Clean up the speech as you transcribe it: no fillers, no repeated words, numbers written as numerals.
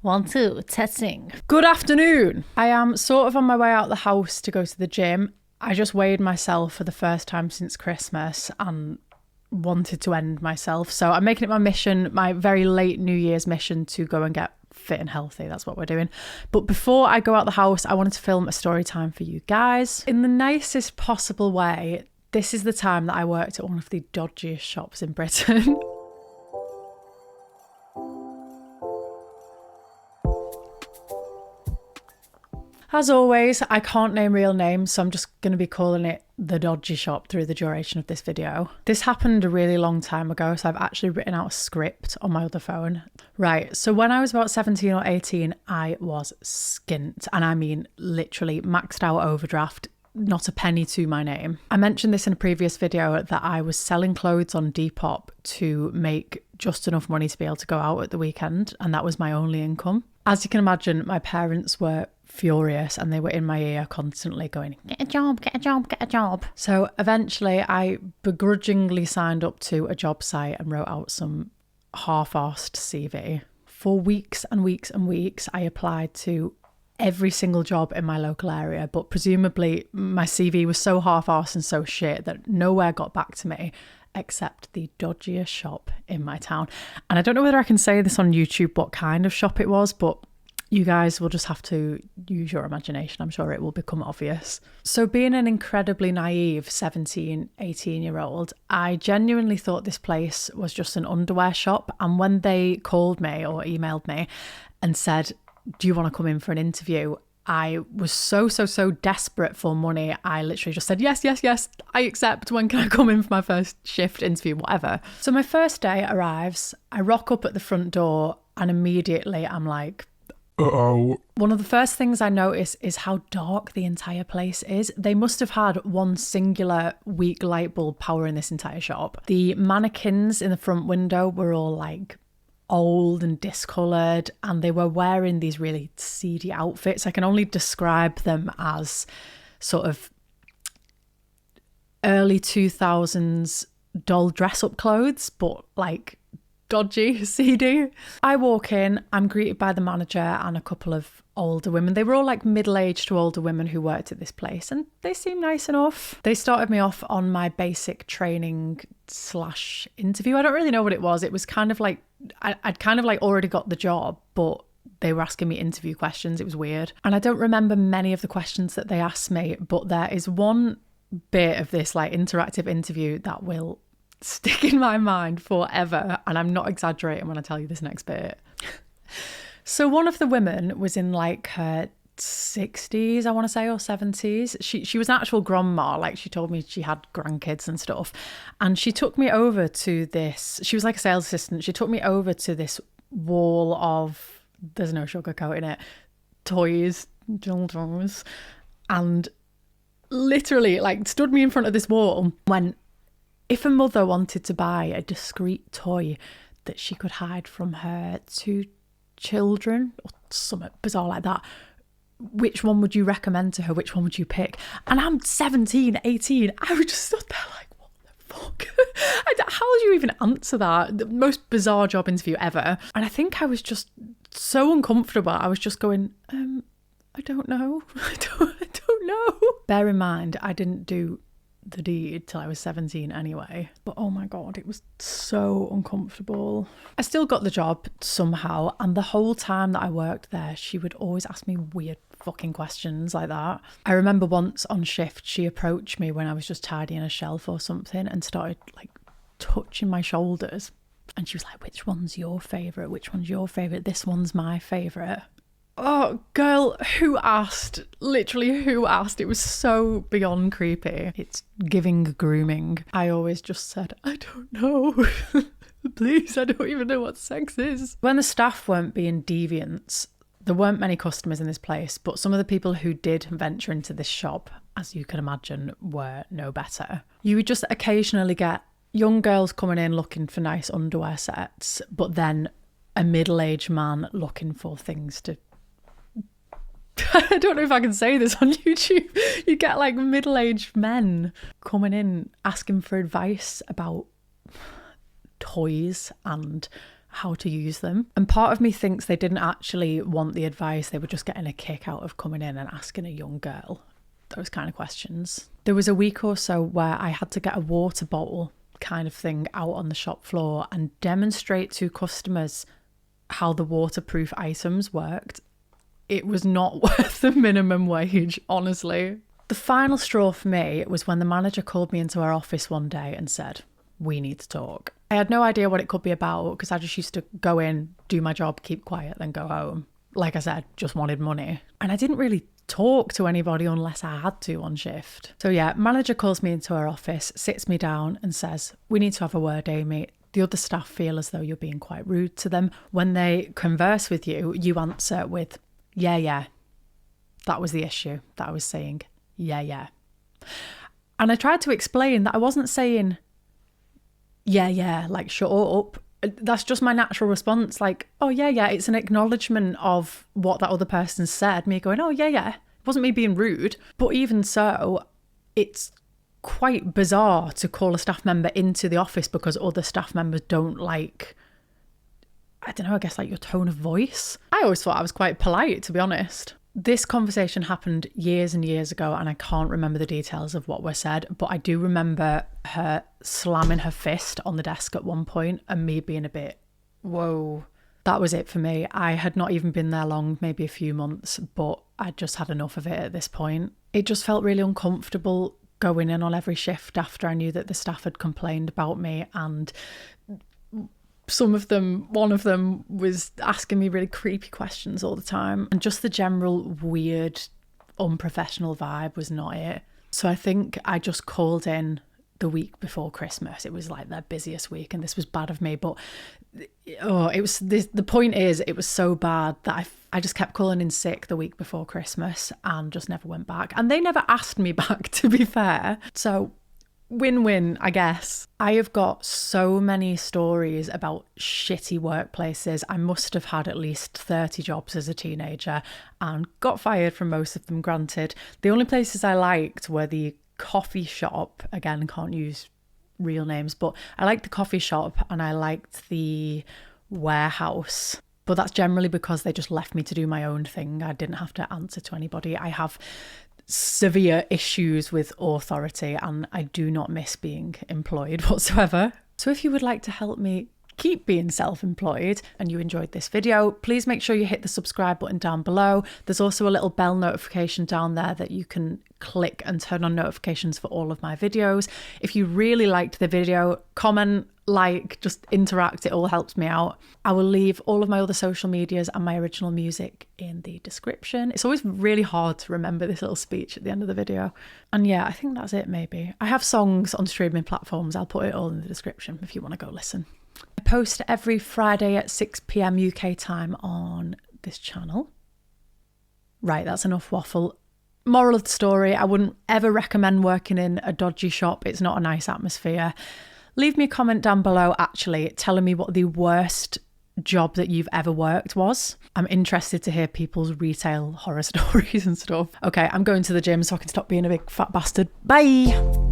1, 2, testing. Good afternoon. I am sort of on my way out the house to go to the gym. I just weighed myself for the first time since Christmas and wanted to end myself. So I'm making it my mission, my very late New Year's mission, to go and get fit and healthy. That's what we're doing. But before I go out the house, I wanted to film a story time for you guys. In the nicest possible way, this is the time that I worked at one of the dodgiest shops in Britain. As always, I can't name real names, so I'm just going to be calling it the Dodgy Shop through the duration of this video. This happened a really long time ago, so I've actually written out a script on my other phone. Right, so when I was about 17 or 18, I was skint, and I mean literally maxed out overdraft, not a penny to my name. I mentioned this in a previous video that I was selling clothes on Depop to make just enough money to be able to go out at the weekend, and that was my only income. As you can imagine, my parents were furious and they were in my ear constantly going, get a job, get a job, get a job. So eventually I begrudgingly signed up to a job site and wrote out some half-arsed CV. For weeks and weeks and weeks, I applied to every single job in my local area, but presumably my CV was so half-arsed and so shit that nowhere got back to me except the dodgiest shop in my town. And I don't know whether I can say this on YouTube what kind of shop it was, but you guys will just have to use your imagination. I'm sure it will become obvious. So being an incredibly naive 17, 18-year-old, I genuinely thought this place was just an underwear shop. And when they called me or emailed me and said, do you want to come in for an interview? I was so desperate for money. I literally just said, yes, I accept. When can I come in for my first shift interview, whatever. So my first day arrives. I rock up at the front door and immediately I'm like, uh-oh. One of the first things I notice is how dark the entire place is. They must have had one singular weak light bulb powering this entire shop. The mannequins in the front window were all like old and discoloured, and they were wearing these really seedy outfits. I can only describe them as sort of early 2000s doll dress-up clothes, but like dodgy, seedy. I walk in, I'm greeted by the manager and a couple of older women. They were all like middle-aged to older women who worked at this place, and they seemed nice enough. They started me off on my basic training / interview. I don't really know what it was. It was kind of like, I'd kind of like already got the job, but they were asking me interview questions. It was weird. And I don't remember many of the questions that they asked me, but there is one bit of this like interactive interview that will stick in my mind forever, and I'm not exaggerating when I tell you this next bit. So one of the women was in like her 60s, I want to say, or 70s. She was an actual grandma. Like, she told me she had grandkids and stuff, and she took me over to this, she was like a sales assistant, she took me over to this wall of, there's no sugarcoating it, toys, dildos, and literally like stood me in front of this wall when, if a mother wanted to buy a discreet toy that she could hide from her two children or something bizarre like that, which one would you recommend to her? Which one would you pick? And I'm 17, 18. I was just stood there like, what the fuck? How do you even answer that? The most bizarre job interview ever. And I think I was just so uncomfortable. I was just going, I don't know. I don't know. Bear in mind, I didn't do the deed till I was 17 anyway, but oh my god, it was so uncomfortable. I still got the job somehow, and the whole time that I worked there, she would always ask me weird fucking questions like that. I remember once on shift, she approached me when I was just tidying a shelf or something and started like touching my shoulders, and she was like, which one's your favourite? Which one's your favourite? This one's my favourite. Oh, girl, who asked? Literally, who asked? It was so beyond creepy. It's giving grooming. I always just said, I don't know. Please, I don't even know what sex is. When the staff weren't being deviants, there weren't many customers in this place, but some of the people who did venture into this shop, as you can imagine, were no better. You would just occasionally get young girls coming in looking for nice underwear sets, but then a middle-aged man looking for things to I don't know if I can say this on YouTube. You get like middle-aged men coming in asking for advice about toys and how to use them. And part of me thinks they didn't actually want the advice. They were just getting a kick out of coming in and asking a young girl those kind of questions. There was a week or so where I had to get a water bottle kind of thing out on the shop floor and demonstrate to customers how the waterproof items worked. It was not worth the minimum wage, honestly. The final straw for me was when the manager called me into her office one day and said, "We need to talk." I had no idea what it could be about because I just used to go in, do my job, keep quiet, then go home. Like I said, just wanted money. And I didn't really talk to anybody unless I had to on shift. So yeah, manager calls me into her office, sits me down and says, "We need to have a word, Amy. The other staff feel as though you're being quite rude to them. When they converse with you, you answer with, yeah. That was the issue that I was saying. Yeah. And I tried to explain that I wasn't saying, yeah, like shut up. That's just my natural response. Like, oh, yeah. It's an acknowledgement of what that other person said. Me going, oh, yeah. It wasn't me being rude. But even so, it's quite bizarre to call a staff member into the office because other staff members don't like, I don't know, I guess like your tone of voice. I always thought I was quite polite, to be honest. This conversation happened years and years ago and I can't remember the details of what were said, but I do remember her slamming her fist on the desk at one point and me being a bit, whoa. That was it for me. I had not even been there long, maybe a few months, but I'd just had enough of it at this point. It just felt really uncomfortable going in on every shift after I knew that the staff had complained about me, and one of them was asking me really creepy questions all the time, and just the general weird, unprofessional vibe was not it. So I think I just called in the week before Christmas. It was like their busiest week and this was bad of me, but the point is it was so bad that I just kept calling in sick the week before Christmas and just never went back. And they never asked me back, to be fair. So win-win, I guess. I have got so many stories about shitty workplaces. I must have had at least 30 jobs as a teenager and got fired from most of them, granted. The only places I liked were the coffee shop. Again, can't use real names, but I liked the coffee shop and I liked the warehouse. But that's generally because they just left me to do my own thing. I didn't have to answer to anybody. I have severe issues with authority and I do not miss being employed whatsoever. So if you would like to help me keep being self-employed and you enjoyed this video, please make sure you hit the subscribe button down below. There's also a little bell notification down there that you can click and turn on notifications for all of my videos. If you really liked the video, comment, like, just interact. It all helps me out. I will leave all of my other social medias and my original music in the description. It's always really hard to remember this little speech at the end of the video. And yeah, I think that's it maybe. I have songs on streaming platforms. I'll put it all in the description if you want to go listen. I post every Friday at 6 p.m. UK time on this channel. Right, that's enough waffle. Moral of the story, I wouldn't ever recommend working in a dodgy shop. It's not a nice atmosphere. Leave me a comment down below, actually, telling me what the worst job that you've ever worked was. I'm interested to hear people's retail horror stories and stuff. Okay, I'm going to the gym so I can stop being a big fat bastard. Bye!